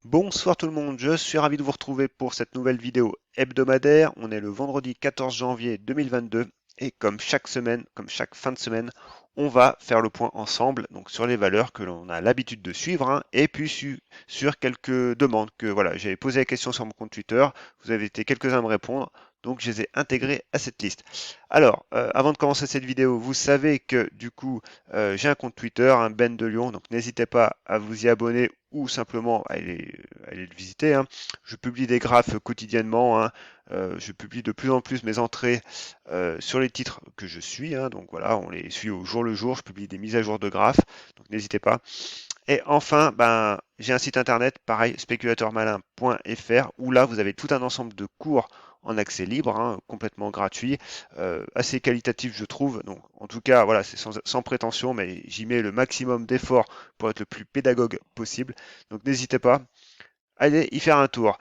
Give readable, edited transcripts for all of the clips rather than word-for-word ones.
Bonsoir tout le monde, je suis ravi de vous retrouver pour cette nouvelle vidéo hebdomadaire. On est le vendredi 14 janvier 2022 et comme chaque semaine, comme chaque fin de semaine, on va faire le point ensemble donc sur les valeurs que l'on a l'habitude de suivre et puis sur quelques demandes que voilà, j'avais posé la question sur mon compte Twitter, vous avez été quelques-uns à me répondre, donc je les ai intégrés à cette liste. Alors, avant de commencer cette vidéo, vous savez que du coup, j'ai un compte Twitter, un Ben de Lyon, donc n'hésitez pas à vous y abonner ou simplement aller le visiter, hein. Je publie des graphes quotidiennement, hein. Je publie de plus en plus mes entrées sur les titres que je suis, hein. Donc voilà, on les suit au jour le jour. Je publie des mises à jour de graphes, donc n'hésitez pas. Et enfin, ben, j'ai un site internet, pareil, spéculateurmalin.fr, où là, vous avez tout un ensemble de cours en accès libre, hein, complètement gratuit, assez qualitatif, je trouve. Donc, en tout cas, voilà, c'est sans prétention, mais j'y mets le maximum d'efforts pour être le plus pédagogue possible. Donc, n'hésitez pas, allez y faire un tour.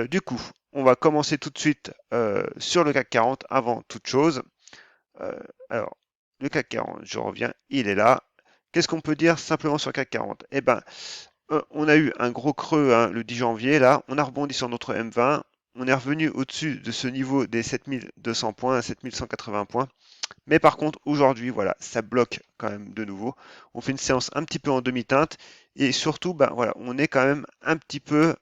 Du coup, on va commencer tout de suite sur le CAC 40 avant toute chose. Euh, alors, le CAC 40, je reviens, il est là. Qu'est-ce qu'on peut dire simplement sur le CAC 40? Eh ben, on a eu un gros creux hein, le 10 janvier, là, on a rebondi sur notre M20, on est revenu au-dessus de ce niveau des 7200 points, 7180 points. Mais par contre, aujourd'hui, voilà, ça bloque quand même de nouveau. On fait une séance un petit peu en demi-teinte et surtout, ben, voilà, on est quand même un petit peu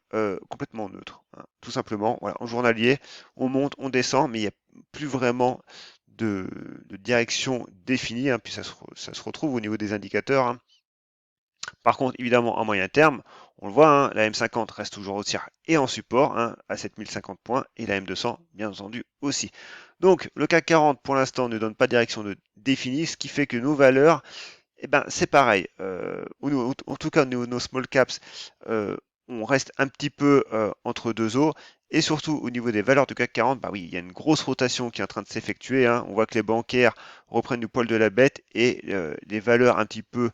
complètement neutre, hein. Tout simplement, voilà, en journalier, on monte, on descend, mais il n'y a plus vraiment de, de direction définie, hein, puis ça se retrouve au niveau des indicateurs, hein. Par contre, évidemment, en moyen terme, on le voit, hein, la M50 reste toujours haussière et en support hein, à 7050 points et la M200, bien entendu, aussi. Donc, le CAC 40, pour l'instant, ne donne pas de direction définie, ce qui fait que nos valeurs, eh ben, c'est pareil. En tout cas, nos small caps, euh, on reste un petit peu entre deux eaux. Et surtout, au niveau des valeurs du CAC 40, bah oui, il y a une grosse rotation qui est en train de s'effectuer, hein. On voit que les bancaires reprennent du poil de la bête et les valeurs un petit peu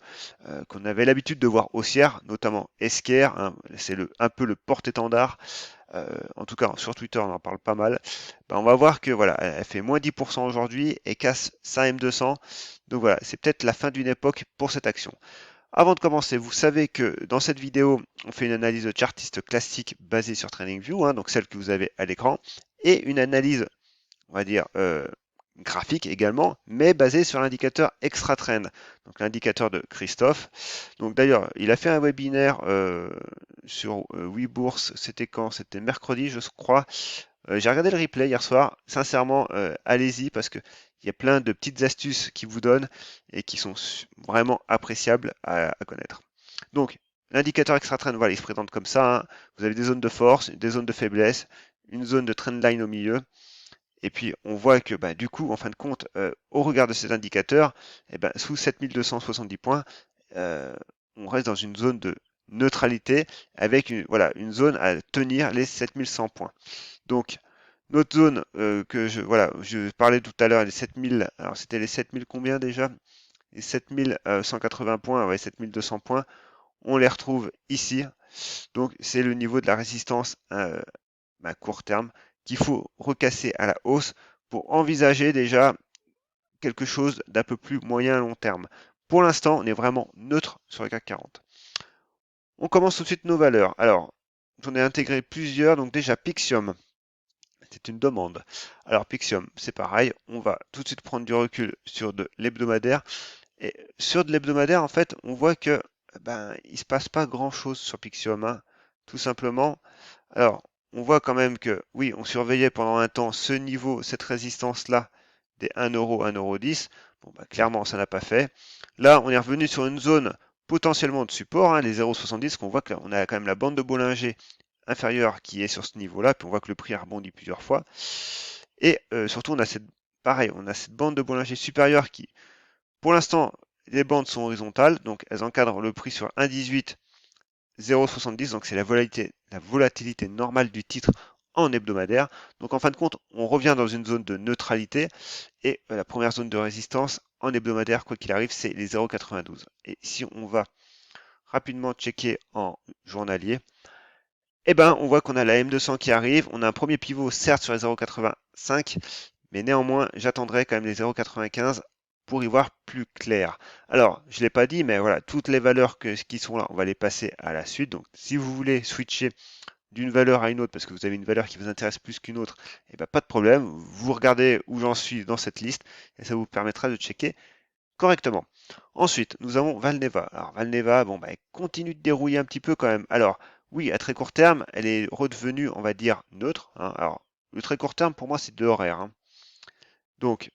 qu'on avait l'habitude de voir haussières, notamment Esquerre, hein, c'est un peu le porte-étendard. En tout cas, sur Twitter, on en parle pas mal. Ben, on va voir que voilà, elle fait moins 10% aujourd'hui et casse sa M200. Donc voilà, c'est peut-être la fin d'une époque pour cette action. Avant de commencer, vous savez que dans cette vidéo, on fait une analyse chartiste classique basée sur TradingView, hein, donc celle que vous avez à l'écran, et une analyse on va dire, graphique également, mais basé sur l'indicateur Extra Trend, donc l'indicateur de Christophe. Donc d'ailleurs, il a fait un webinaire sur WeBourse, c'était quand? C'était mercredi, je crois. J'ai regardé le replay hier soir. Sincèrement, allez-y parce que il y a plein de petites astuces qu'il vous donne et qui sont vraiment appréciables à connaître. Donc, l'indicateur extra trend, voilà, il se présente comme ça, hein. Vous avez des zones de force, des zones de faiblesse, une zone de trendline au milieu. Et puis, on voit que bah, du coup, en fin de compte, au regard de ces indicateurs, eh ben, sous 7270 points, euh, on reste dans une zone de neutralité avec voilà, une zone à tenir les 7100 points. Donc, notre zone voilà, je parlais tout à l'heure, les 7000, alors c'était les 7000 combien déjà? Les 7180 points, ouais, 7200 points, on les retrouve ici. Donc, c'est le niveau de la résistance à court terme qu'il faut recasser à la hausse pour envisager déjà quelque chose d'un peu plus moyen à long terme. Pour l'instant, on est vraiment neutre sur le CAC 40. On commence tout de suite nos valeurs. Alors, j'en ai intégré plusieurs, donc déjà Pixium, c'est une demande. Alors Pixium, c'est pareil, on va tout de suite prendre du recul sur de l'hebdomadaire. Et sur de l'hebdomadaire, en fait, on voit que ben, il se passe pas grand-chose sur Pixium, hein, tout simplement. Alors, on voit quand même que, oui, on surveillait pendant un temps ce niveau, cette résistance-là, des 1 euro, 1,10 €. Bon, bah, clairement, ça n'a pas fait. Là, on est revenu sur une zone potentiellement de support, hein, les 0,70, qu'on voit qu'on a quand même la bande de Bollinger inférieure qui est sur ce niveau-là, puis on voit que le prix a rebondi plusieurs fois. Et surtout, pareil, on a cette bande de Bollinger supérieure qui, pour l'instant, les bandes sont horizontales, donc elles encadrent le prix sur 1,18 0,70, donc c'est la volatilité normale du titre en hebdomadaire. Donc en fin de compte, on revient dans une zone de neutralité et la première zone de résistance en hebdomadaire, quoi qu'il arrive, c'est les 0,92. Et si on va rapidement checker en journalier, eh ben, on voit qu'on a la M200 qui arrive. On a un premier pivot, certes, sur les 0,85, mais néanmoins, j'attendrai quand même les 0,95 pour y voir plus clair. Alors, je ne l'ai pas dit, mais voilà, toutes les valeurs qui sont là, on va les passer à la suite. Donc, si vous voulez switcher d'une valeur à une autre, parce que vous avez une valeur qui vous intéresse plus qu'une autre, et ben, pas de problème. Vous regardez où j'en suis dans cette liste et ça vous permettra de checker correctement. Ensuite, nous avons Valneva. Alors, Valneva, bon, bah, elle continue de dérouiller un petit peu quand même. Alors, oui, à très court terme, elle est redevenue, on va dire, neutre, hein. Alors, le très court terme, pour moi, c'est 2 horaires, hein. Donc,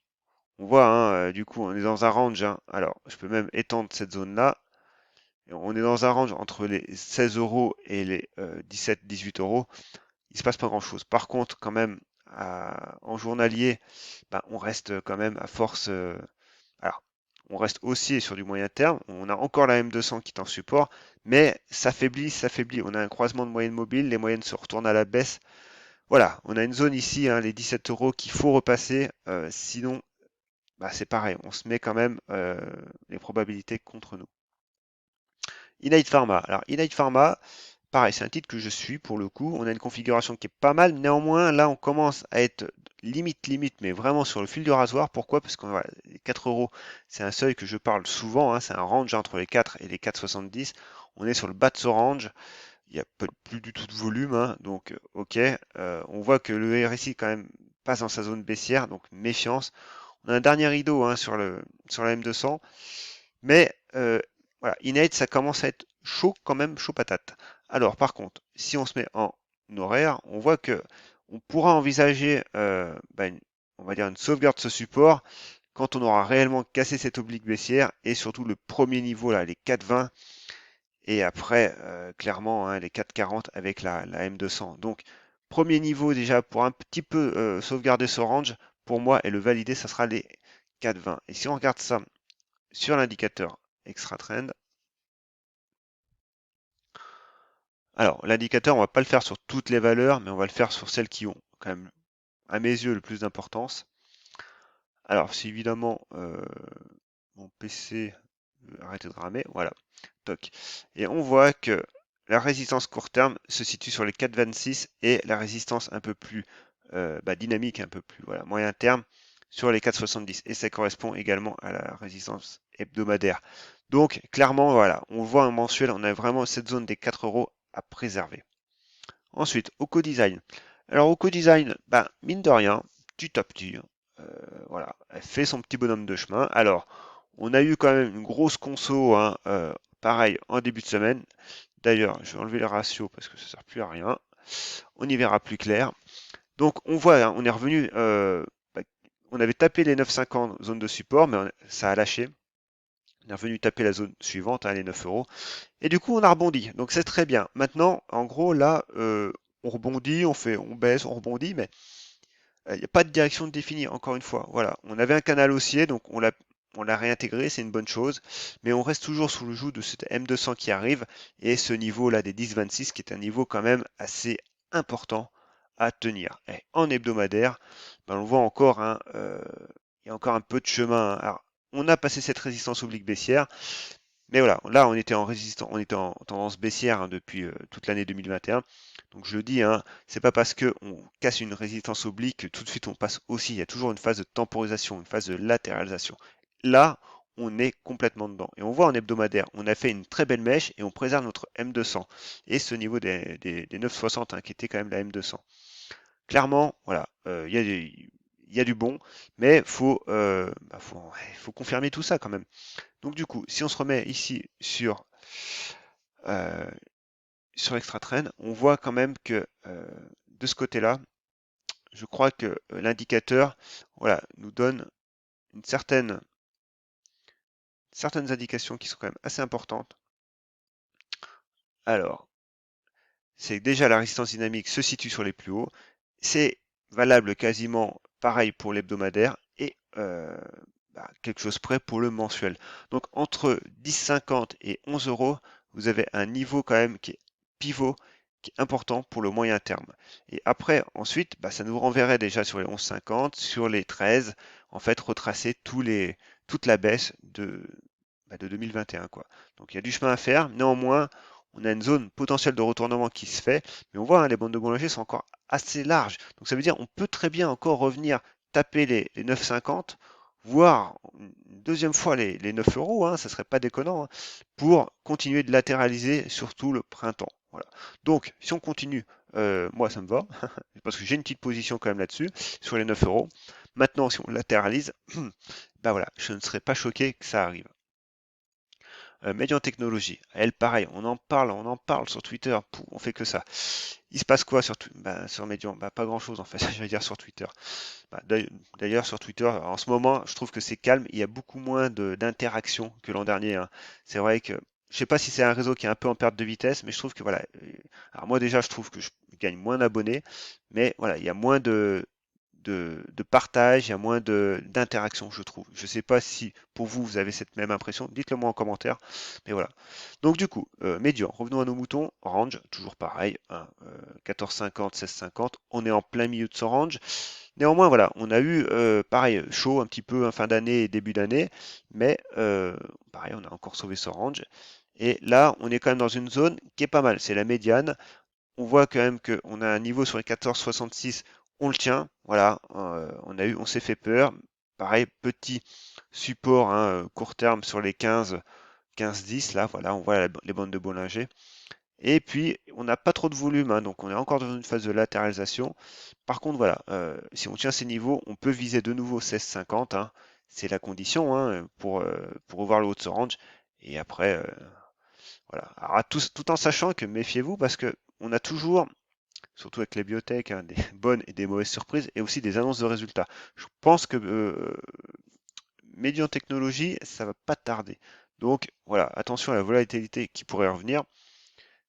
on voit, hein, du coup, on est dans un range, hein. Alors, je peux même étendre cette zone-là. On est dans un range entre les 16 euros et les 17-18 euros. Il ne se passe pas grand-chose. Par contre, quand même, en journalier, bah, on reste quand même à force. Alors, on reste haussier sur du moyen terme. On a encore la M200 qui est en support, mais ça faiblit, ça faiblit. On a un croisement de moyennes mobiles. Les moyennes se retournent à la baisse. Voilà, on a une zone ici, hein, les 17 euros qu'il faut repasser. Sinon, bah, c'est pareil. On se met quand même les probabilités contre nous. Innate Pharma. Alors, Innate Pharma, pareil, c'est un titre que je suis pour le coup. On a une configuration qui est pas mal. Néanmoins, là, on commence à être limite, mais vraiment sur le fil du rasoir. Pourquoi? Parce que voilà, les 4 euros, c'est un seuil que je parle souvent, hein. C'est un range entre les 4 et les 4,70. On est sur le bas de ce range. Il n'y a plus du tout de volume, hein. Donc, ok. On voit que le RSI quand même passe dans sa zone baissière. Donc, méfiance. On a un dernier rideau, hein, sur la M200. Mais voilà, Innate, ça commence à être chaud quand même, chaud patate. Alors par contre, si on se met en horaire, on voit que on pourra envisager, on va dire une sauvegarde de ce support quand on aura réellement cassé cette oblique baissière et surtout le premier niveau là, les 4,20 et après clairement, hein, les 4,40 avec la M200. Donc premier niveau déjà pour un petit peu sauvegarder ce range, pour moi et le valider, ça sera les 4,20. Et si on regarde ça sur l'indicateur extra trend. Alors, l'indicateur, on va pas le faire sur toutes les valeurs, mais on va le faire sur celles qui ont quand même, à mes yeux, le plus d'importance. Alors, si évidemment mon PC veut arrêter de ramer, voilà, toc. Et on voit que la résistance court terme se situe sur les 4,26 et la résistance un peu plus dynamique, un peu plus voilà, moyen terme sur les 4,70. Et ça correspond également à la résistance hebdomadaire. Donc, clairement, voilà, on voit en mensuel, on a vraiment cette zone des 4 euros à préserver. Ensuite, Oco Design. Alors, Oco Design, mine de rien, petit à petit, euh, voilà, elle fait son petit bonhomme de chemin. Alors, on a eu quand même une grosse conso, hein, pareil, en début de semaine. D'ailleurs, je vais enlever les ratios parce que ça ne sert plus à rien. On y verra plus clair. Donc, on voit, hein, on est revenu, on avait tapé les 9,50 zone de support, mais ça a lâché. On est revenu taper la zone suivante, hein, les 9 euros. Et du coup, on a rebondi. Donc, c'est très bien. Maintenant, en gros, là, on rebondit, on baisse, on rebondit, mais il n'y a pas de direction définie, encore une fois. Voilà. On avait un canal haussier, donc on l'a réintégré, c'est une bonne chose. Mais on reste toujours sous le joug de cette M200 qui arrive et ce niveau-là des 10,26 qui est un niveau quand même assez important à tenir. Et en hebdomadaire, on voit encore, hein, il y a encore un peu de chemin, hein. Alors, on a passé cette résistance oblique baissière, mais voilà, là on était en tendance baissière, hein, depuis toute l'année 2021. Donc je le dis, hein, c'est pas parce que on casse une résistance oblique que tout de suite on passe aussi. Il y a toujours une phase de temporisation, une phase de latéralisation. Là, on est complètement dedans. Et on voit en hebdomadaire, on a fait une très belle mèche et on préserve notre M200. Et ce niveau des 9,60, hein, qui était quand même la M200. Clairement, voilà, il y a du bon, mais faut confirmer tout ça quand même. Donc du coup, si on se remet ici euh, sur Extratrain, on voit quand même que de ce côté-là, je crois que l'indicateur, voilà, nous donne une certaines indications qui sont quand même assez importantes. Alors, c'est déjà la résistance dynamique se situe sur les plus hauts. C'est valable quasiment pareil pour l'hebdomadaire et quelque chose près pour le mensuel. Donc entre 10,50 et 11 euros, vous avez un niveau quand même qui est pivot, qui est important pour le moyen terme. Et après, ensuite, ça nous renverrait déjà sur les 11,50, sur les 13, en fait, retracer toute la baisse de 2021, quoi. Donc il y a du chemin à faire. Néanmoins, on a une zone potentielle de retournement qui se fait, mais on voit, hein, les bandes de Bollinger sont encore assez larges. Donc ça veut dire on peut très bien encore revenir taper les 9,50 voire une deuxième fois les 9 euros, hein, ça serait pas déconnant, hein, pour continuer de latéraliser surtout le printemps. Voilà. Donc, si on continue, moi ça me va, parce que j'ai une petite position quand même là-dessus, sur les 9 euros. Maintenant, si on latéralise, ben voilà, je ne serais pas choqué que ça arrive. Médian Technologie, elle pareil, on en parle sur Twitter, on fait que ça. Il se passe quoi sur Medium? Bah, pas grand-chose en fait, j'allais dire sur Twitter. Bah, d'ailleurs, sur Twitter, en ce moment, je trouve que c'est calme. Il y a beaucoup moins d'interactions que l'an dernier, hein. C'est vrai que je sais pas si c'est un réseau qui est un peu en perte de vitesse, mais je trouve que voilà. Alors moi déjà, je trouve que je gagne moins d'abonnés, mais voilà, il y a moins de partage, il y a moins d'interaction, je trouve. Je sais pas si pour vous, vous avez cette même impression. Dites-le moi en commentaire. Mais voilà. Donc du coup, Median, revenons à nos moutons. Range, toujours pareil, hein, 14,50, 16,50. On est en plein milieu de ce range. Néanmoins, voilà, on a eu, pareil, chaud un petit peu en fin d'année et début d'année, mais pareil, on a encore sauvé ce range. Et là, on est quand même dans une zone qui est pas mal, c'est la médiane. On voit quand même qu'on a un niveau sur les 14,66, on le tient, voilà, on s'est fait peur. Pareil, petit support, hein, court terme sur les 15, 15-10, là, voilà, on voit les bandes de Bollinger. Et puis, on n'a pas trop de volume, hein, donc on est encore dans une phase de latéralisation. Par contre, voilà, si on tient ces niveaux, on peut viser de nouveau 16,50, hein. C'est la condition, hein, pour revoir le haut de ce range. Et après, voilà. Alors, tout en sachant que méfiez-vous parce que on a toujours, surtout avec les biotech, hein, des bonnes et des mauvaises surprises et aussi des annonces de résultats. Je pense que Median Technologies, ça va pas tarder. Donc voilà, attention à la volatilité qui pourrait revenir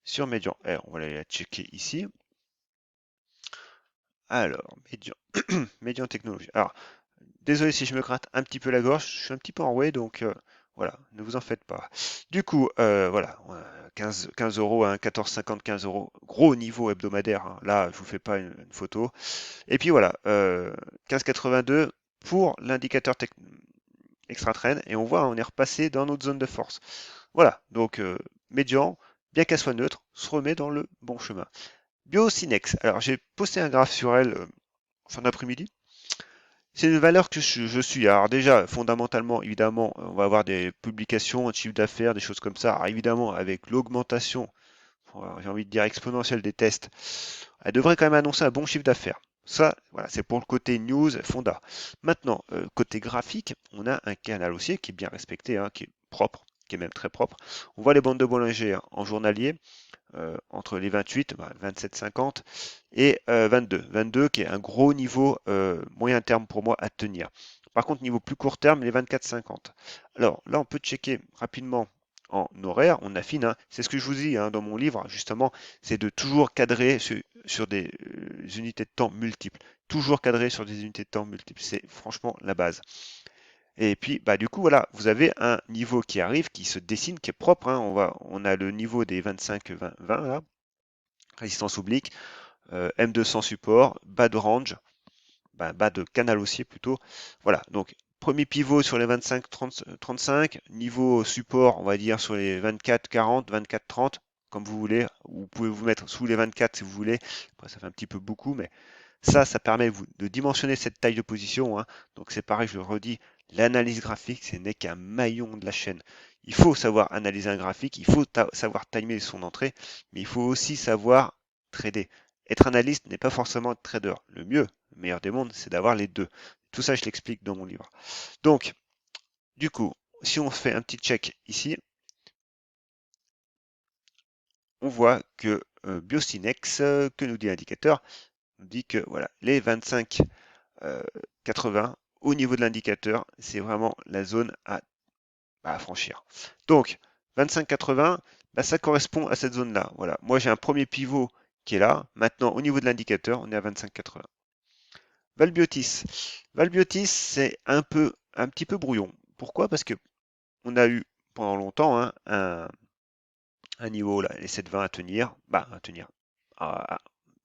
sur Median. On va aller la checker ici. Alors, Median Technologies. Alors, désolé si je me gratte un petit peu la gorge, je suis un petit peu enroué, donc voilà, ne vous en faites pas. Du coup, voilà, 15 euros, hein, 14,50, 15 euros, gros niveau hebdomadaire, hein. Là, je vous fais pas une photo. Et puis voilà, 15,82 pour l'indicateur extra train, et on voit, hein, on est repassé dans notre zone de force. Voilà, donc médian, bien qu'elle soit neutre, se remet dans le bon chemin. Biocinex, alors j'ai posté un graphe sur elle fin d'après-midi. C'est une valeur que je suis. Alors déjà, fondamentalement, évidemment, on va avoir des publications, un chiffre d'affaires, des choses comme ça. Alors évidemment, avec l'augmentation, j'ai envie de dire exponentielle des tests, elle devrait quand même annoncer un bon chiffre d'affaires. Ça, voilà, c'est pour le côté news, Fonda. Maintenant, côté graphique, on a un canal haussier qui est bien respecté, hein, qui est propre, qui est même très propre. On voit les bandes de Bollinger, hein, en journalier, entre les 28, 27,50 et 22. 22 qui est un gros niveau moyen terme pour moi à tenir. Par contre, niveau plus court terme, les 24,50. Alors là, on peut checker rapidement en horaire, on affine, hein. C'est ce que je vous dis, hein, dans mon livre, justement, c'est de toujours cadrer sur des unités de temps multiples. Toujours cadrer sur des unités de temps multiples. C'est franchement la base. Et puis, bah, du coup, voilà, vous avez un niveau qui arrive, qui se dessine, qui est propre, hein. On a le niveau des 25-20 là, résistance oblique, M200 support, bas de range, bah, bas de canal haussier plutôt. Voilà, donc premier pivot sur les 25-35, niveau support, on va dire sur les 24-40, 24-30, comme vous voulez. Vous pouvez vous mettre sous les 24 si vous voulez. Après, ça fait un petit peu beaucoup, mais ça permet de dimensionner cette taille de position, hein. Donc c'est pareil, je le redis, l'analyse graphique, ce n'est qu'un maillon de la chaîne. Il faut savoir analyser un graphique, il faut savoir timer son entrée, mais il faut aussi savoir trader. Être analyste n'est pas forcément être trader. Le meilleur des mondes, c'est d'avoir les deux. Tout ça, je l'explique dans mon livre. Donc, du coup, si on fait un petit check ici, on voit que Biocinex, que nous dit l'indicateur, nous dit que voilà, les 25 80 au niveau de l'indicateur, c'est vraiment la zone à franchir. Donc, 25,80, bah, ça correspond à cette zone-là. Voilà. Moi, j'ai un premier pivot qui est là. Maintenant, au niveau de l'indicateur, on est à 25,80. Valbiotis. Valbiotis, c'est un petit peu brouillon. Pourquoi? Parce que on a eu pendant longtemps, hein, un niveau là, les 7,20 à tenir,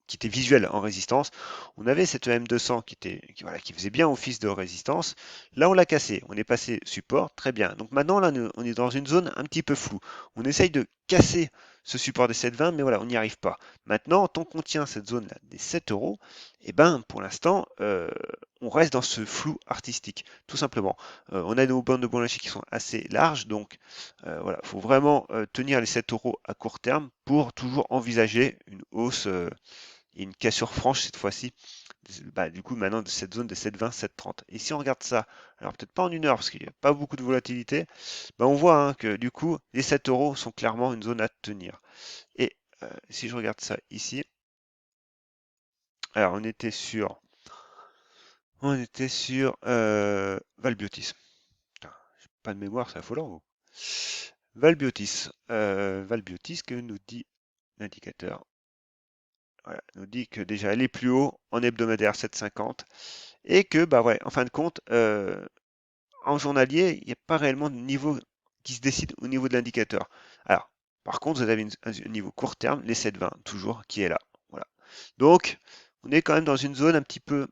qui était visuel en résistance. On avait cette M200 voilà, qui faisait bien office de résistance. Là, on l'a cassé. On est passé support, très bien. Donc maintenant, là, on est dans une zone un petit peu floue. On essaye de casser ce support des 7,20, mais voilà, on n'y arrive pas. Maintenant, tant qu'on tient cette zone-là des 7 euros, et ben pour l'instant, on reste dans ce flou artistique, tout simplement. On a nos bandes de Bollinger qui sont assez larges, donc voilà, il faut vraiment tenir les 7 euros à court terme pour toujours envisager une hausse et une cassure franche cette fois-ci. Bah, du coup, maintenant de cette zone de 7,20, 7,30. Et si on regarde ça, alors peut-être pas en une heure parce qu'il n'y a pas beaucoup de volatilité, bah, on voit hein, que du coup, les 7 euros sont clairement une zone à tenir. Et si je regarde ça ici, alors on était sur Valbiotis. Putain, j'ai pas de mémoire, c'est affolant. Vous. Valbiotis, que nous dit l'indicateur? Voilà, nous dit que déjà elle est plus haut en hebdomadaire 7,50 et que bah ouais, en fin de compte, en journalier, il n'y a pas réellement de niveau qui se décide au niveau de l'indicateur. Alors, par contre, vous avez un niveau court terme, les 7,20 toujours, qui est là. Voilà. Donc, on est quand même dans une zone un petit peu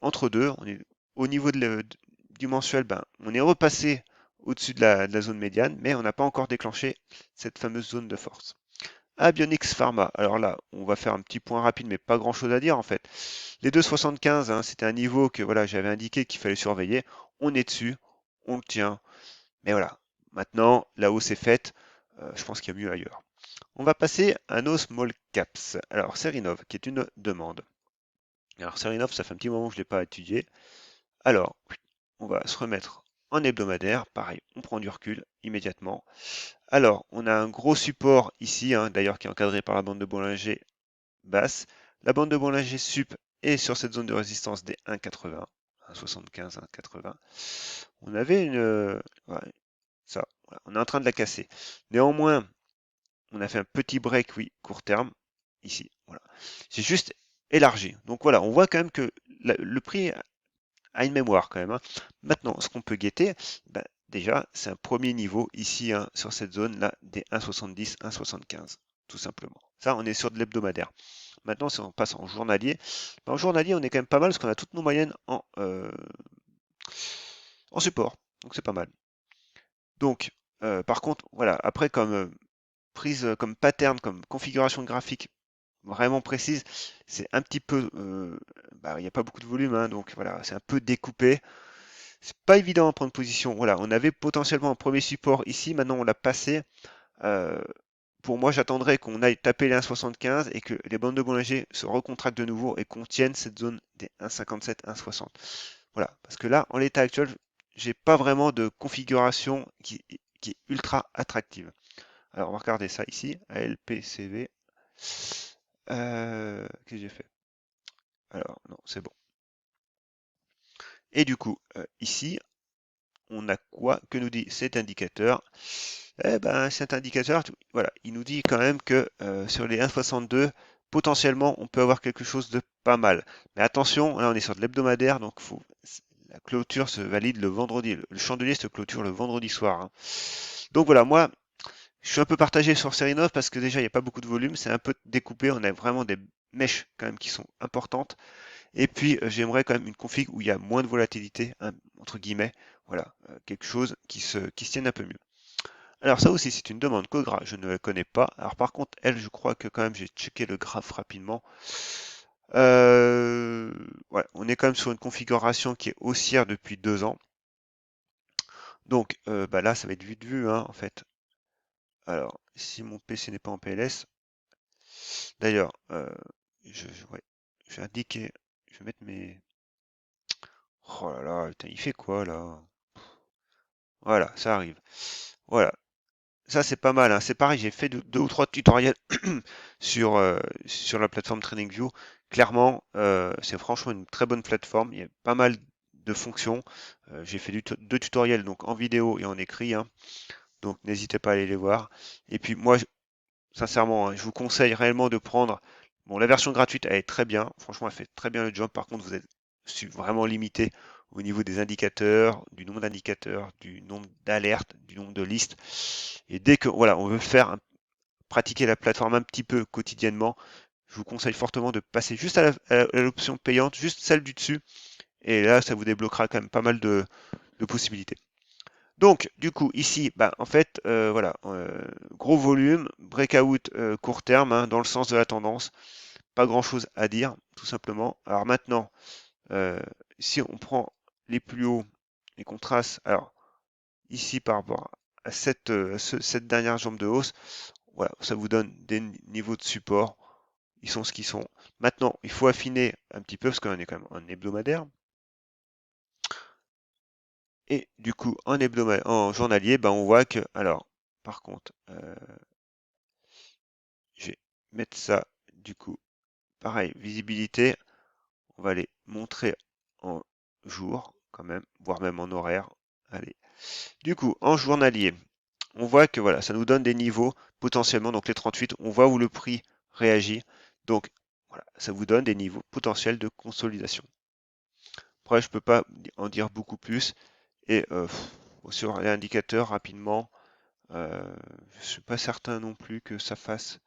entre deux. On est au niveau du mensuel, ben, on est repassé au-dessus de la zone médiane, mais on n'a pas encore déclenché cette fameuse zone de force. Abionics Pharma. Alors là, on va faire un petit point rapide, mais pas grand-chose à dire en fait. Les 2,75, hein, c'était un niveau que voilà, j'avais indiqué qu'il fallait surveiller. On est dessus, on le tient. Mais voilà, maintenant, la hausse est faite. Je pense qu'il y a mieux ailleurs. On va passer à nos small caps. Alors, Serinov, qui est une demande. Alors, Serinov, ça fait un petit moment que je ne l'ai pas étudié. Alors, on va se remettre en hebdomadaire. Pareil, on prend du recul immédiatement. Alors, on a un gros support ici, hein, d'ailleurs qui est encadré par la bande de Bollinger basse. La bande de Bollinger sup est sur cette zone de résistance des 1,80, 1,75, 1,80. On avait ouais, ça, voilà, on est en train de la casser. Néanmoins, on a fait un petit break, oui, court terme, ici. Voilà. C'est juste élargi. Donc voilà, on voit quand même que le prix a une mémoire quand même. Hein. Maintenant, ce qu'on peut guetter, bah, déjà, c'est un premier niveau ici, hein, sur cette zone-là, des 1,70, 1,75, tout simplement. Ça, on est sur de l'hebdomadaire. Maintenant, si on passe en journalier, bah, en journalier, on est quand même pas mal parce qu'on a toutes nos moyennes en support. Donc c'est pas mal. Donc, par contre, voilà, après, comme prise, comme pattern, comme configuration graphique vraiment précise, c'est un petit peu, bah, il n'y a pas beaucoup de volume, hein, donc voilà, c'est un peu découpé. C'est pas évident à prendre position. Voilà, on avait potentiellement un premier support ici, maintenant on l'a passé. Euh, pour moi, j'attendrais qu'on aille taper les 1,75 et que les bandes de Bollinger se recontractent de nouveau et qu'on tienne cette zone des 1,57, 1,60. Voilà, parce que là, en l'état actuel, j'ai pas vraiment de configuration qui est ultra attractive. Alors, on va regarder ça ici, ALPCV. Qu'est-ce que j'ai fait? Alors, non, c'est bon. Et du coup, ici, on a quoi? Que nous dit cet indicateur? Eh ben, cet indicateur, voilà, il nous dit quand même que sur les 1,62, potentiellement, on peut avoir quelque chose de pas mal. Mais attention, là, on est sur de l'hebdomadaire, donc la clôture se valide le vendredi. Le chandelier se clôture le vendredi soir. Hein. Donc voilà, moi, je suis un peu partagé sur Serinov parce que déjà, il n'y a pas beaucoup de volume, c'est un peu découpé, on a vraiment des mèches quand même qui sont importantes. Et puis, j'aimerais quand même une config où il y a moins de volatilité, hein, entre guillemets. Voilà, quelque chose qui se tienne un peu mieux. Alors ça aussi, c'est une demande Cogra, je ne la connais pas. Alors par contre, elle, je crois que quand même, j'ai checké le graphe rapidement. Euh, ouais, on est quand même sur une configuration qui est haussière depuis 2 ans. Donc bah là, ça va être vite vu, hein, en fait. Alors, si mon PC n'est pas en PLS, d'ailleurs, ouais, je vais indiquer, je vais mettre mes... Oh là là, putain, il fait quoi là? Voilà, ça arrive. Voilà, ça c'est pas mal, hein. C'est pareil, j'ai fait deux ou trois tutoriels sur, sur la plateforme TradingView. Clairement, c'est franchement une très bonne plateforme. Il y a pas mal de fonctions. J'ai fait deux tutoriels donc en vidéo et en écrit, hein. Donc n'hésitez pas à aller les voir. Et puis moi, sincèrement, hein, je vous conseille réellement de prendre. Bon, la version gratuite, elle est très bien. Franchement, elle fait très bien le job. Par contre, vous êtes vraiment limité au niveau des indicateurs, du nombre d'indicateurs, du nombre d'alertes, du nombre de listes. Et dès que voilà, on veut faire pratiquer la plateforme un petit peu quotidiennement, je vous conseille fortement de passer juste à l'option payante, juste celle du dessus. Et là, ça vous débloquera quand même pas mal de possibilités. Donc, du coup, ici, bah, en fait, voilà, gros volume, breakout court terme, hein, dans le sens de la tendance. Pas grand-chose à dire, tout simplement. Alors maintenant, euh, si on prend les plus hauts et qu'on trace, alors ici par rapport à cette dernière jambe de hausse, voilà, ça vous donne des niveaux de support. Ils sont ce qu'ils sont. Maintenant, il faut affiner un petit peu parce qu'on est quand même en hebdomadaire. Et du coup, en hebdomadaire, en journalier, ben, on voit que, alors, par contre, je vais mettre ça, du coup, pareil, visibilité, on va les montrer en jour, quand même, voire même en horaire. Allez. Du coup, en journalier, on voit que voilà, ça nous donne des niveaux potentiellement, donc les 38, on voit où le prix réagit. Donc, voilà, ça vous donne des niveaux potentiels de consolidation. Après, je ne peux pas en dire beaucoup plus. Et sur l'indicateur, rapidement, je ne suis pas certain non plus que ça fasse.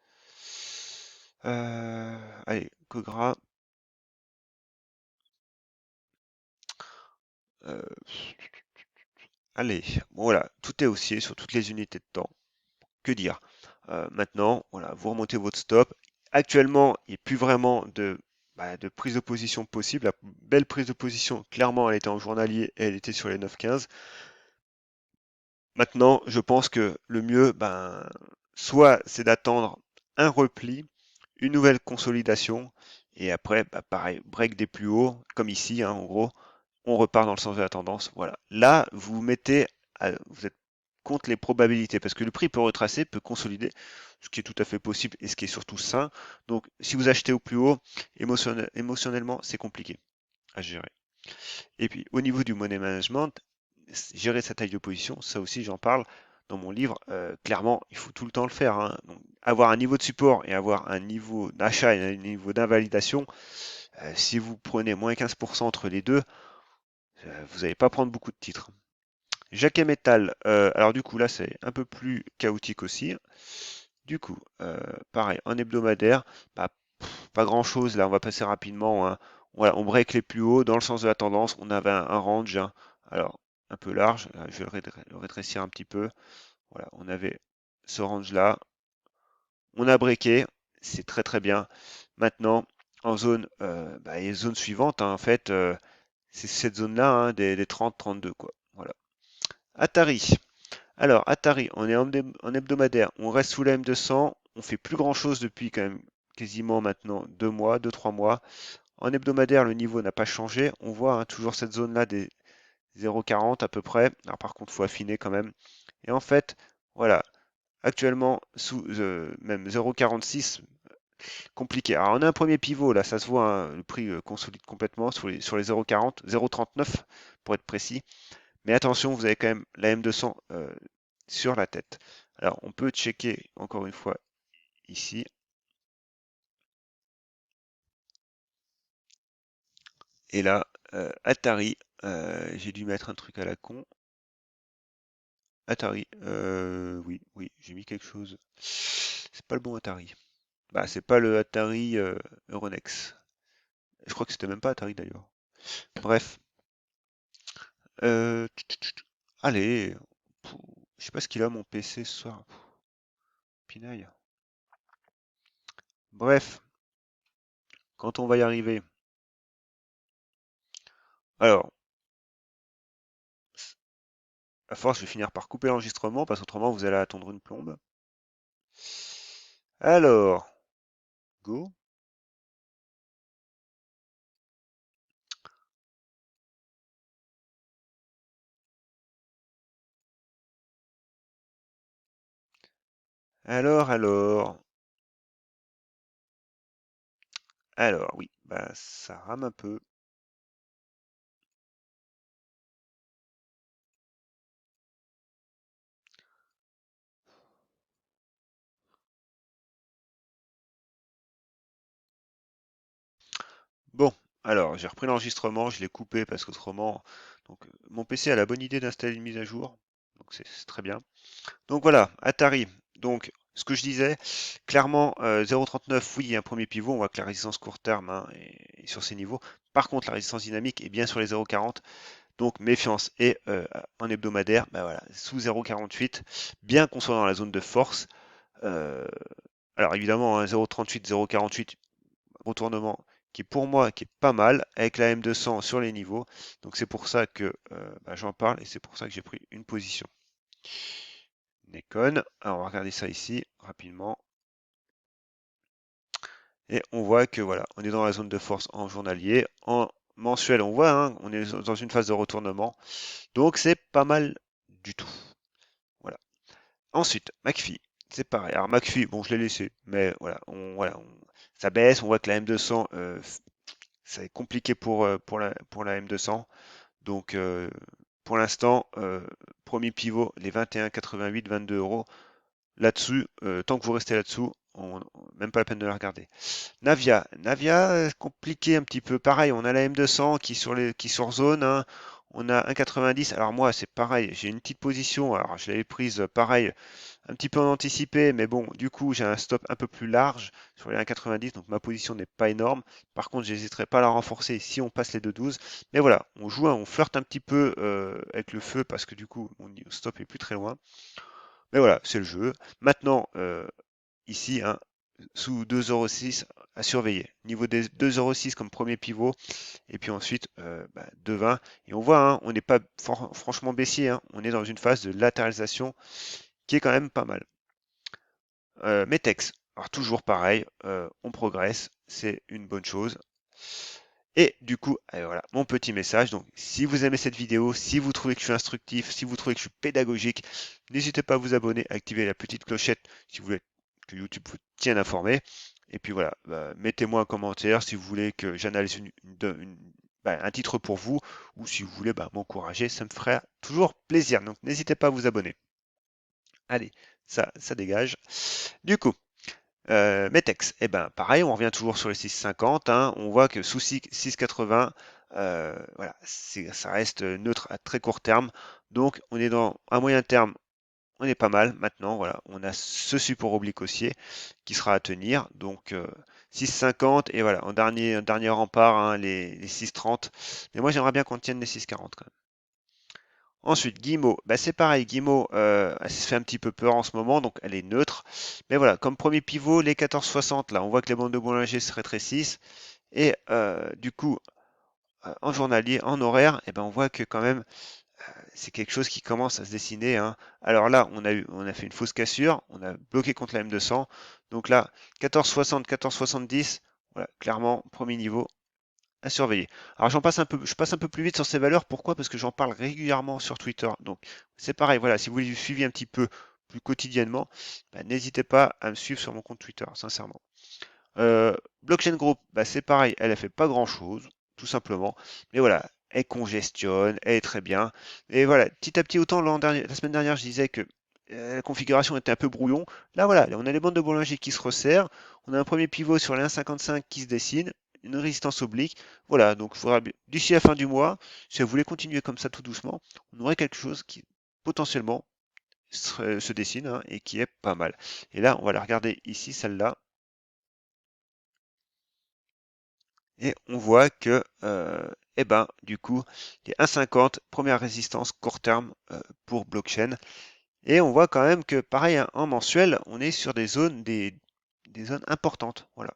Allez, Cogra. euh, allez, bon, voilà, tout est haussier sur toutes les unités de temps. Que dire? Maintenant, voilà, vous remontez votre stop. Actuellement, il n'y a plus vraiment de prise de position possible. La belle prise de position, clairement, elle était en journalier et elle était sur les 9,15. Maintenant, je pense que le mieux, ben, soit c'est d'attendre un repli, une nouvelle consolidation, et après, bah, pareil, break des plus hauts, comme ici, hein, en gros, on repart dans le sens de la tendance. Voilà. Là, vous mettez, vous êtes contre les probabilités, parce que le prix peut retracer, peut consolider, ce qui est tout à fait possible et ce qui est surtout sain. Donc, si vous achetez au plus haut, émotionnellement, c'est compliqué à gérer. Et puis, au niveau du money management, gérer sa taille de position, ça aussi, j'en parle dans mon livre. Clairement, il faut tout le temps le faire, hein. Donc, avoir un niveau de support et avoir un niveau d'achat et un niveau d'invalidation, si vous prenez moins 15% entre les deux, vous n'allez pas prendre beaucoup de titres. Jacquet Metal, alors du coup là c'est un peu plus chaotique aussi. Du coup, pareil, en hebdomadaire, bah, pas grand chose, là on va passer rapidement, hein. Voilà, on break les plus hauts dans le sens de la tendance, on avait un range, hein, alors un peu large, là, je vais le rétrécir un petit peu. Voilà, on avait ce range là, on a breaké, c'est très très bien. Maintenant, en zone, bah, les zones suivantes, hein, en fait, c'est cette zone-là, hein, des 30-32 quoi. Voilà. Atari. Alors, Atari, on est en hebdomadaire, on reste sous la M200, on fait plus grand-chose depuis quand même quasiment maintenant 2 mois, 2-3 mois. En hebdomadaire, le niveau n'a pas changé. On voit, hein, toujours cette zone-là des 0,40 à peu près. Alors par contre, il faut affiner quand même. Et en fait, voilà, actuellement sous même 0,46, compliqué. Alors on a un premier pivot, là, ça se voit, hein, le prix consolide complètement sur les 0,40, 0,39 pour être précis. Mais attention, vous avez quand même la M200 sur la tête. Alors, on peut checker encore une fois ici. Et là, Atari, j'ai dû mettre un truc à la con. Atari, oui, oui, j'ai mis quelque chose. C'est pas le bon Atari. Bah, c'est pas le Atari Euronext. Je crois que c'était même pas Atari d'ailleurs. Bref. Euh, allez, je sais pas ce qu'il a mon PC ce soir. Pinaille. Bref, quand on va y arriver. Alors, à force, je vais finir par couper l'enregistrement parce qu'autrement vous allez attendre une plombe. Alors, go. Alors. Alors, oui, bah ça rame un peu. Bon, alors j'ai repris l'enregistrement, je l'ai coupé parce qu'autrement, donc mon PC a la bonne idée d'installer une mise à jour, donc c'est très bien. Donc voilà, Atari. Donc ce que je disais, clairement 0,39, oui, il y a un premier pivot, on voit que la résistance court terme, hein, est sur ces niveaux. Par contre, la résistance dynamique est bien sur les 0,40. Donc méfiance. Et en hebdomadaire, bah voilà, sous 0,48, bien qu'on soit dans la zone de force. euh, alors évidemment, hein, 0,38, 0,48, retournement qui pour moi qui est pas mal avec la M200 sur les niveaux. Donc c'est pour ça que bah, j'en parle et c'est pour ça que j'ai pris une position. Nikon. Alors on va regarder ça ici rapidement. Et on voit que voilà, on est dans la zone de force en journalier. En mensuel, on voit, hein, on est dans une phase de retournement. Donc c'est pas mal du tout. Voilà. Ensuite, McPhee, c'est pareil. Alors McPhee, bon, je l'ai laissé, mais ça baisse. On voit que la M200, c'est compliqué pour la M200. Donc pour l'instant, premier pivot, les 21,88, 22 euros. Là-dessus, tant que vous restez là-dessous, même pas la peine de la regarder. Navia, compliqué un petit peu. Pareil, on a la M200 qui surzone, hein. On a 1,90. Alors moi, c'est pareil. J'ai une petite position. Alors je l'avais prise pareil, un petit peu en anticipé, mais bon, du coup, j'ai un stop un peu plus large sur les 1,90. Donc ma position n'est pas énorme. Par contre, j'hésiterai pas à la renforcer si on passe les 2,12. Mais voilà, on joue, on flirte un petit peu avec le feu parce que du coup, mon stop est plus très loin. Mais voilà, c'est le jeu. Maintenant, ici, hein, sous 2,06 à surveiller. Niveau des 2,06 comme premier pivot, et puis ensuite 2,20. Et on voit, hein, on n'est pas franchement baissier, hein, on est dans une phase de latéralisation qui est quand même pas mal. Metex, alors toujours pareil, on progresse, c'est une bonne chose. Et du coup, voilà, mon petit message. Donc, si vous aimez cette vidéo, si vous trouvez que je suis instructif, si vous trouvez que je suis pédagogique, n'hésitez pas à vous abonner, à activer la petite clochette si vous voulez que YouTube vous tienne informé. Et puis voilà, mettez-moi un commentaire si vous voulez que j'analyse un titre pour vous, ou si vous voulez m'encourager, ça me ferait toujours plaisir. Donc, n'hésitez pas à vous abonner. Allez, ça dégage. Du coup, Metex, eh ben pareil, on revient toujours sur les 6,50, hein. On voit que sous 6,80, voilà, ça reste neutre à très court terme. Donc on est dans un moyen terme, on est pas mal. Maintenant, voilà, on a ce support oblique haussier qui sera à tenir. Donc 6,50 et voilà, en dernier rempart, hein, les 6,30. Mais moi j'aimerais bien qu'on tienne les 6,40 quand même. Ensuite, Guillemot, bah, c'est pareil, Guillemot, elle se fait un petit peu peur en ce moment, donc elle est neutre. Mais voilà, comme premier pivot, les 14,60, là, on voit que les bandes de Bollinger se rétrécissent. Et du coup, en journalier, en horaire, eh ben, on voit que quand même, c'est quelque chose qui commence à se dessiner, hein. Alors là, on a fait une fausse cassure, on a bloqué contre la M200. Donc là, 14,60, 14,70, voilà, clairement, premier niveau, à surveiller. Alors je passe un peu plus vite sur ces valeurs. Pourquoi? Parce que j'en parle régulièrement sur Twitter. Donc c'est pareil, voilà, si vous voulez suivre un petit peu plus quotidiennement, n'hésitez pas à me suivre sur mon compte Twitter, sincèrement. Blockchain Group, c'est pareil, elle a fait pas grand-chose, tout simplement. Mais voilà, elle congestionne, elle est très bien. Et voilà, petit à petit, autant la semaine dernière, je disais que la configuration était un peu brouillon. Là, voilà, on a les bandes de Bollinger qui se resserrent. On a un premier pivot sur les 1,55 qui se dessine, une résistance oblique. Voilà, donc d'ici la fin du mois, si vous voulez continuer comme ça tout doucement, on aurait quelque chose qui potentiellement se dessine, hein, et qui est pas mal. Et là, on va la regarder ici, celle-là. Et on voit que, du coup, les 1,50, première résistance court terme pour blockchain. Et on voit quand même que, pareil, hein, en mensuel, on est sur des zones importantes. Voilà.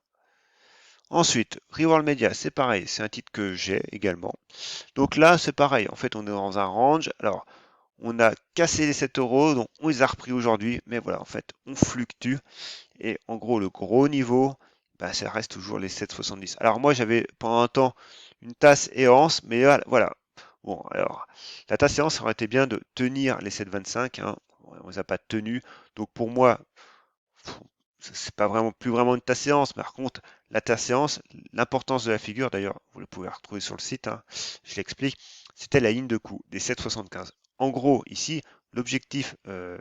Ensuite, Reworld Media, c'est pareil, c'est un titre que j'ai également. Donc là, c'est pareil, en fait, on est dans un range. Alors, on a cassé les 7 euros, donc on les a repris aujourd'hui, mais voilà, en fait, on fluctue. Et en gros, le gros niveau, ça reste toujours les 7,70. Alors moi, j'avais pendant un temps une tasse Eance, mais voilà. Bon, alors, la tasse Eance, ça aurait été bien de tenir les 7,25, hein. On ne les a pas tenus. Donc pour moi, c'est pas vraiment plus vraiment une tasse Eance. Par contre, la tasse Eance, l'importance de la figure, d'ailleurs, vous le pouvez retrouver sur le site, hein, je l'explique, c'était la ligne de coup des 7,75. En gros, ici, l'objectif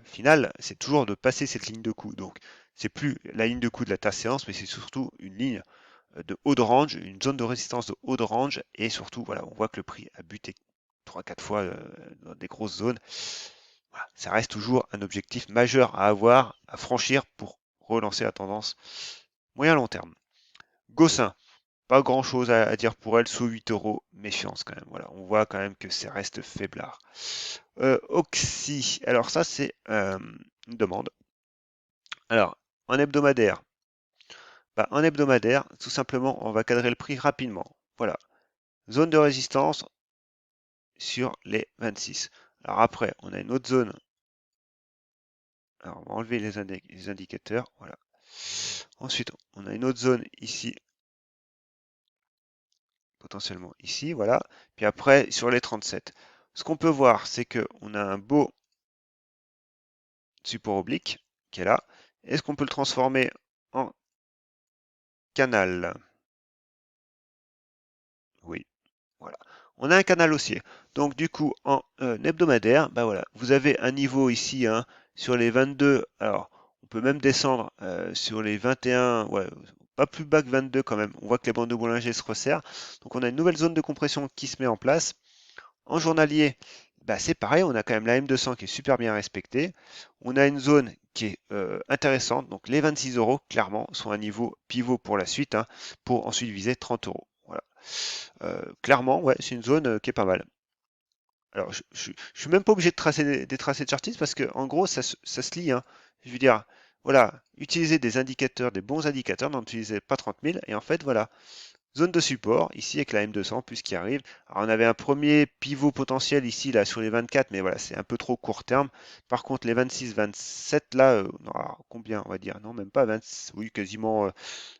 final, c'est toujours de passer cette ligne de coup. Donc, c'est plus la ligne de coup de la tasse séance, mais c'est surtout une ligne de haut de range, une zone de résistance de haut de range, et surtout, voilà, on voit que le prix a buté 3-4 fois dans des grosses zones. Voilà, ça reste toujours un objectif majeur à avoir, à franchir pour relancer la tendance moyen long terme. Gossin, Pas grand chose à dire pour elle, sous 8 euros, méfiance quand même. Voilà, on voit quand même que ça reste faiblard. Oxy, alors ça c'est une demande. Alors, en hebdomadaire, en hebdomadaire, tout simplement, on va cadrer le prix rapidement. Voilà, zone de résistance sur les 26. Alors après, on a une autre zone. Alors, on va enlever les indicateurs. Voilà. Ensuite, on a une autre zone ici, potentiellement ici. Voilà. Puis après, sur les 37. Ce qu'on peut voir, c'est qu'on a un beau support oblique qui est là. Est-ce qu'on peut le transformer en canal? Oui. Voilà. On a un canal haussier. Donc du coup, en hebdomadaire, bah voilà, vous avez un niveau ici hein, sur les 22. Alors, on peut même descendre sur les 21, ouais, pas plus bas que 22 quand même. On voit que les bandes de Bollinger se resserrent. Donc on a une nouvelle zone de compression qui se met en place. En journalier, bah, c'est pareil, on a quand même la M200 qui est super bien respectée. On a une zone qui est intéressante. Donc les 26 euros, clairement, sont un niveau pivot pour la suite, hein, pour ensuite viser 30 euros. Voilà. Clairement, ouais, c'est une zone qui est pas mal. Alors, je suis même pas obligé de tracer des tracés de chartistes parce que, en gros, ça se lit, hein. Je veux dire, voilà, utiliser des indicateurs, des bons indicateurs, n'en utilisez pas 30 000. Et en fait, voilà, zone de support, ici avec la M200, plus qui arrive. Alors, on avait un premier pivot potentiel ici, là, sur les 24, mais voilà, c'est un peu trop court terme. Par contre, les 26, 27, là, alors, combien, on va dire? Non, même pas 20, oui, quasiment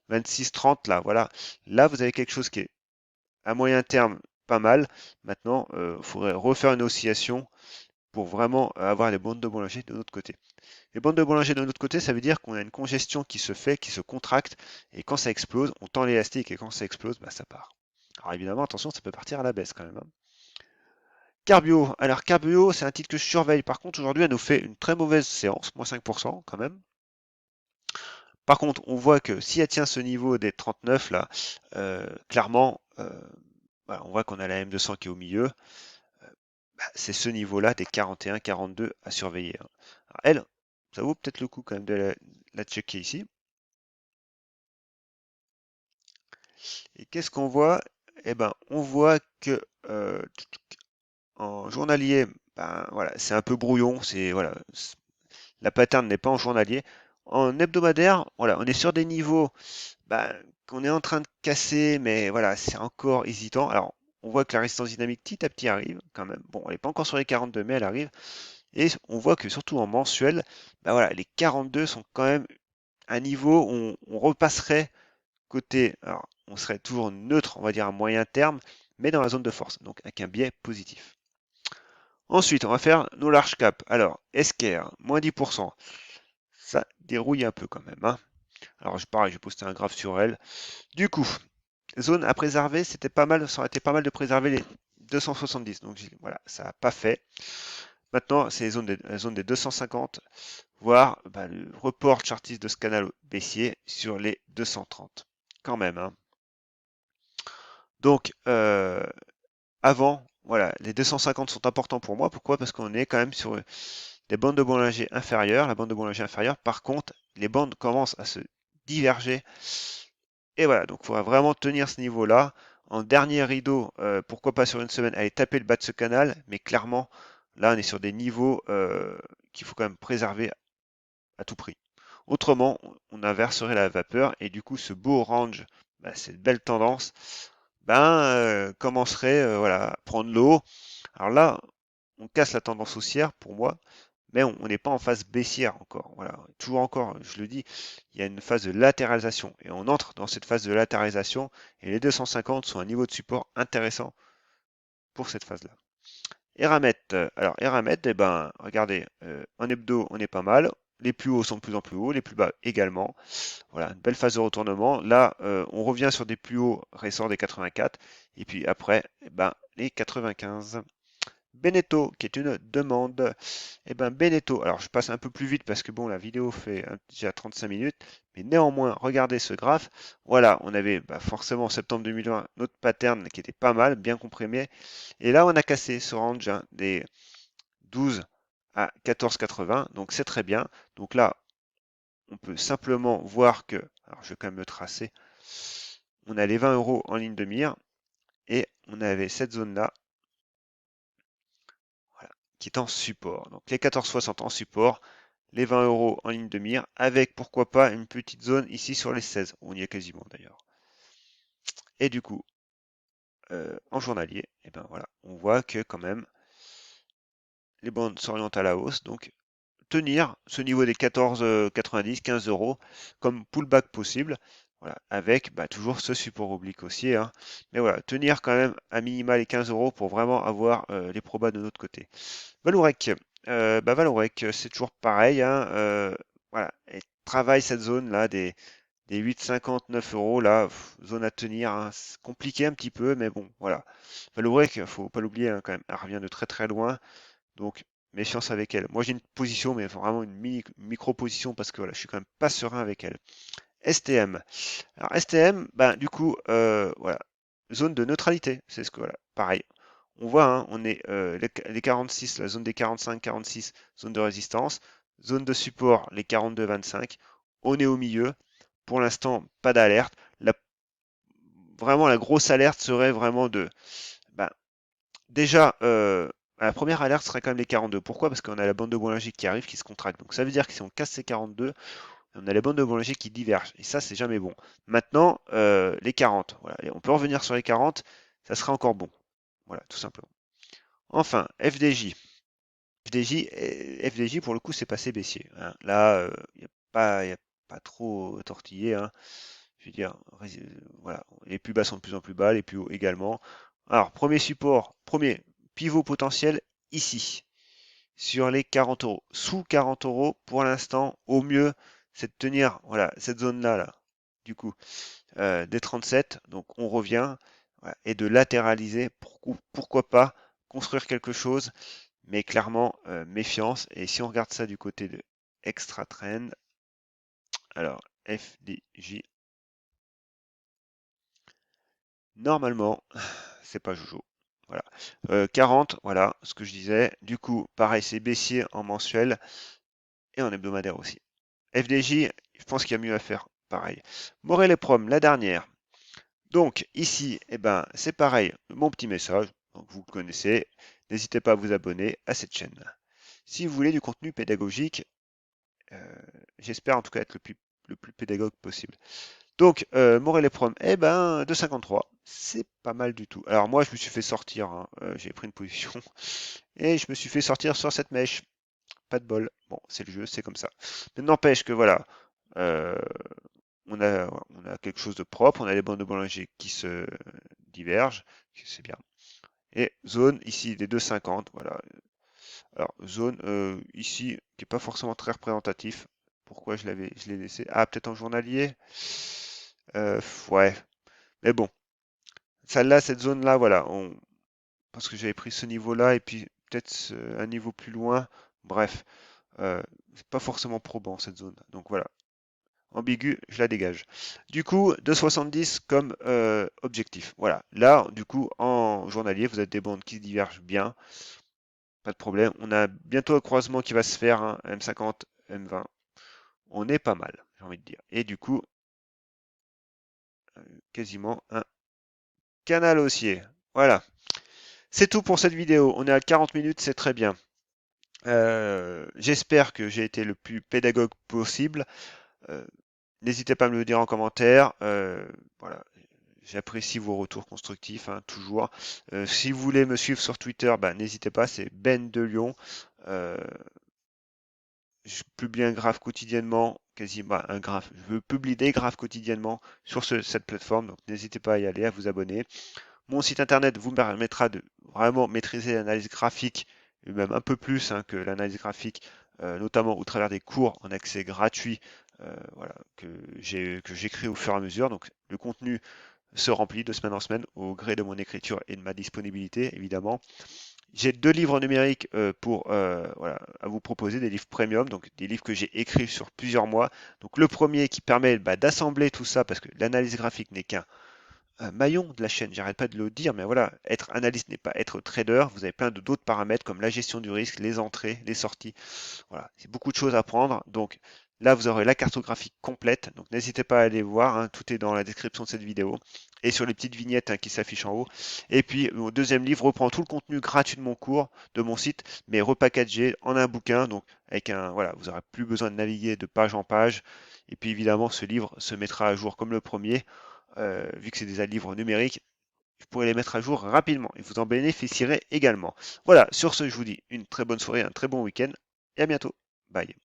26, 30, là, voilà. Là, vous avez quelque chose qui est à moyen terme, pas mal. Maintenant, il faudrait refaire une oscillation pour vraiment avoir les bandes de Bollinger de notre côté. Les bandes de Bollinger de notre côté, ça veut dire qu'on a une congestion qui se fait, qui se contracte, et quand ça explose, on tend l'élastique, et quand ça explose, bah, ça part. Alors évidemment, attention, ça peut partir à la baisse quand même, hein. Carbio, alors Carbio, c'est un titre que je surveille. Par contre, aujourd'hui, elle nous fait une très mauvaise séance, moins 5% quand même. Par contre, on voit que si elle tient ce niveau des 39 là, clairement, voilà, on voit qu'on a la M200 qui est au milieu. Bah, c'est ce niveau-là des 41, 42 à surveiller, hein. Alors, elle, ça vaut peut-être le coup quand même de la checker ici. Et qu'est-ce qu'on voit? Eh ben, on voit que en journalier, ben, voilà, c'est un peu brouillon. C'est voilà, la pattern n'est pas en journalier. En hebdomadaire, voilà, on est sur des niveaux ben, qu'on est en train de casser, mais voilà, c'est encore hésitant. Alors, on voit que la résistance dynamique petit à petit arrive quand même. Bon, elle n'est pas encore sur les 42, mais elle arrive. Et on voit que surtout en mensuel, bah voilà, les 42 sont quand même un niveau où on repasserait côté, alors on serait toujours neutre, on va dire à moyen terme, mais dans la zone de force, donc avec un biais positif. Ensuite, on va faire nos large cap. Alors, Esker, moins 10%. Ça dérouille un peu quand même, hein. Alors, pareil, j'ai posté un graphe sur elle. Du coup, zone à préserver, c'était pas mal, ça aurait été pas mal de préserver les 270. Donc voilà, ça n'a pas fait. Maintenant, c'est la zone des 250, voire bah, le report chartiste de ce canal baissier sur les 230. Quand même, hein. Donc, avant, voilà, les 250 sont importants pour moi. Pourquoi? Parce qu'on est quand même sur des bandes de Bollinger inférieures. La bande de Bollinger inférieure, par contre, les bandes commencent à se diverger. Et voilà, donc il faudra vraiment tenir ce niveau-là. En dernier rideau, pourquoi pas sur une semaine, aller taper le bas de ce canal, mais clairement, là, on est sur des niveaux qu'il faut quand même préserver à tout prix. Autrement, on inverserait la vapeur et du coup, ce beau range, bah, cette belle tendance, ben, commencerait voilà, à prendre l'eau. Alors là, on casse la tendance haussière pour moi, mais on n'est pas en phase baissière encore. Voilà, toujours encore, je le dis, il y a une phase de latéralisation et on entre dans cette phase de latéralisation et les 250 sont un niveau de support intéressant pour cette phase-là. Eramet, alors Eramet, eh ben, regardez, en hebdo, on est pas mal. Les plus hauts sont de plus en plus hauts, les plus bas également. Voilà, une belle phase de retournement. Là, on revient sur des plus hauts récents des 84. Et puis après, eh ben, les 95. Beneteau, qui est une demande. Eh ben Beneteau, alors je passe un peu plus vite parce que bon, la vidéo fait déjà 35 minutes, mais néanmoins, regardez ce graphe. Voilà, on avait bah, forcément en septembre 2020 notre pattern qui était pas mal, bien comprimé. Et là, on a cassé ce range hein, des 12 à 14,80, donc c'est très bien. Donc là, on peut simplement voir que, alors je vais quand même le tracer, on a les 20 € en ligne de mire et on avait cette zone-là, voilà, qui est en support. Donc les 14,60 en support, les 20 € en ligne de mire, avec pourquoi pas une petite zone ici sur les 16. On y est quasiment d'ailleurs. Et du coup, en journalier, et ben voilà, on voit que quand même les bandes s'orientent à la hausse. Donc tenir ce niveau des 14,90, 15 € comme pullback possible. Voilà, avec toujours ce support oblique haussier, hein. Mais voilà, tenir quand même à minima les 15 € pour vraiment avoir les probas de notre côté. Valorec, Valorec, c'est toujours pareil, hein, voilà, elle travaille cette zone là des 8,59 € là, zone à tenir, hein. C'est compliqué un petit peu, mais bon, voilà. Valorec, faut pas l'oublier, hein, quand même, elle revient de très très loin. Donc, méfiance avec elle. Moi, j'ai une position, mais vraiment une micro-position parce que voilà, je suis quand même pas serein avec elle. STM. Alors, STM, du coup, voilà, zone de neutralité. C'est ce que, voilà, pareil. On voit, hein, on est les 46, la zone des 45-46, zone de résistance. Zone de support, les 42-25. On est au milieu. Pour l'instant, pas d'alerte. Vraiment, la grosse alerte serait vraiment de, ben, déjà, la première alerte serait quand même les 42. Pourquoi? Parce qu'on a la bande de Bollinger qui arrive, qui se contracte. Donc ça veut dire que si on casse ces 42, on a les bandes de Bollinger qui divergent. Et ça, c'est jamais bon. Maintenant, les 40. Voilà. Et on peut revenir sur les 40, ça sera encore bon. Voilà, tout simplement. Enfin, FDJ. FDJ, pour le coup, c'est passé baissier, hein. Là, y a pas trop tortillé, hein. Je veux dire, voilà, les plus bas sont de plus en plus bas, les plus hauts également. Alors, premier support, premier pivot potentiel ici, sur les 40 €. Sous 40 € pour l'instant, au mieux, c'est de tenir, voilà, cette zone-là, là, du coup, des 37. Donc, on revient, voilà, et de latéraliser, pourquoi pas construire quelque chose, mais clairement, méfiance. Et si on regarde ça du côté de Extra Trend, alors, FDJ, normalement, c'est pas Jojo. Voilà. 40, voilà ce que je disais. Du coup, pareil, c'est baissier en mensuel et en hebdomadaire aussi. FDJ, je pense qu'il y a mieux à faire. Pareil. Morel et Prom, la dernière. Donc, ici, c'est pareil. Mon petit message, donc vous le connaissez. N'hésitez pas à vous abonner à cette chaîne. Si vous voulez du contenu pédagogique, j'espère en tout cas être le plus pédagogue possible. Donc, Morel et Prom, 2,53, c'est pas mal du tout. Alors moi, je me suis fait sortir, hein, j'ai pris une position, et je me suis fait sortir sur cette mèche. Pas de bol. Bon, c'est le jeu, c'est comme ça. Mais n'empêche que voilà, euh, on a quelque chose de propre, on a les bandes de Bollinger qui se divergent, c'est bien. Et zone ici des 2,50, voilà. Alors, zone ici qui n'est pas forcément très représentatif. Pourquoi je l'ai laissé? Ah, peut-être en journalier? Ouais, mais bon, celle-là, cette zone-là, voilà, parce que j'avais pris ce niveau-là et puis peut-être un niveau plus loin. Bref, c'est pas forcément probant cette zone. Donc voilà, ambigu, je la dégage. Du coup, 2,70 comme objectif. Voilà, là, du coup, en journalier, vous avez des bandes qui divergent bien. Pas de problème. On a bientôt un croisement qui va se faire, hein, M50, M20. On est pas mal, j'ai envie de dire. Et du coup, quasiment un canal haussier. Voilà. C'est tout pour cette vidéo. On est à 40 minutes, c'est très bien. J'espère que j'ai été le plus pédagogue possible. Euh, N'hésitez pas à me le dire en commentaire. Voilà. J'apprécie vos retours constructifs, hein, toujours. Si vous voulez me suivre sur Twitter, n'hésitez pas, c'est Ben de Lyon. Euh, je publie un graphe quotidiennement, quasiment un graphe. Je veux publier des graphes quotidiennement sur cette plateforme, donc n'hésitez pas à y aller, à vous abonner. Mon site internet vous permettra de vraiment maîtriser l'analyse graphique, et même un peu plus, hein, que l'analyse graphique, notamment au travers des cours en accès gratuit, voilà, que j'écris au fur et à mesure. Donc le contenu se remplit de semaine en semaine au gré de mon écriture et de ma disponibilité, évidemment. J'ai 2 livres numériques pour voilà, à vous proposer, des livres premium, donc des livres que j'ai écrits sur plusieurs mois. Donc le premier qui permet d'assembler tout ça, parce que l'analyse graphique n'est qu'un maillon de la chaîne, j'arrête pas de le dire, mais voilà, être analyste n'est pas être trader, vous avez plein d'autres paramètres comme la gestion du risque, les entrées, les sorties, voilà, c'est beaucoup de choses à prendre, donc Là, vous aurez la cartographie complète, donc n'hésitez pas à aller voir, hein, tout est dans la description de cette vidéo et sur les petites vignettes, hein, qui s'affichent en haut. Et puis, mon deuxième livre reprend tout le contenu gratuit de mon cours, de mon site, mais repackagé en un bouquin, donc avec un, voilà, vous n'aurez plus besoin de naviguer de page en page. Et puis évidemment, ce livre se mettra à jour comme le premier, vu que c'est des livres numériques. Vous pourrez les mettre à jour rapidement et vous en bénéficierez également. Voilà, sur ce, je vous dis une très bonne soirée, un très bon week-end et à bientôt. Bye.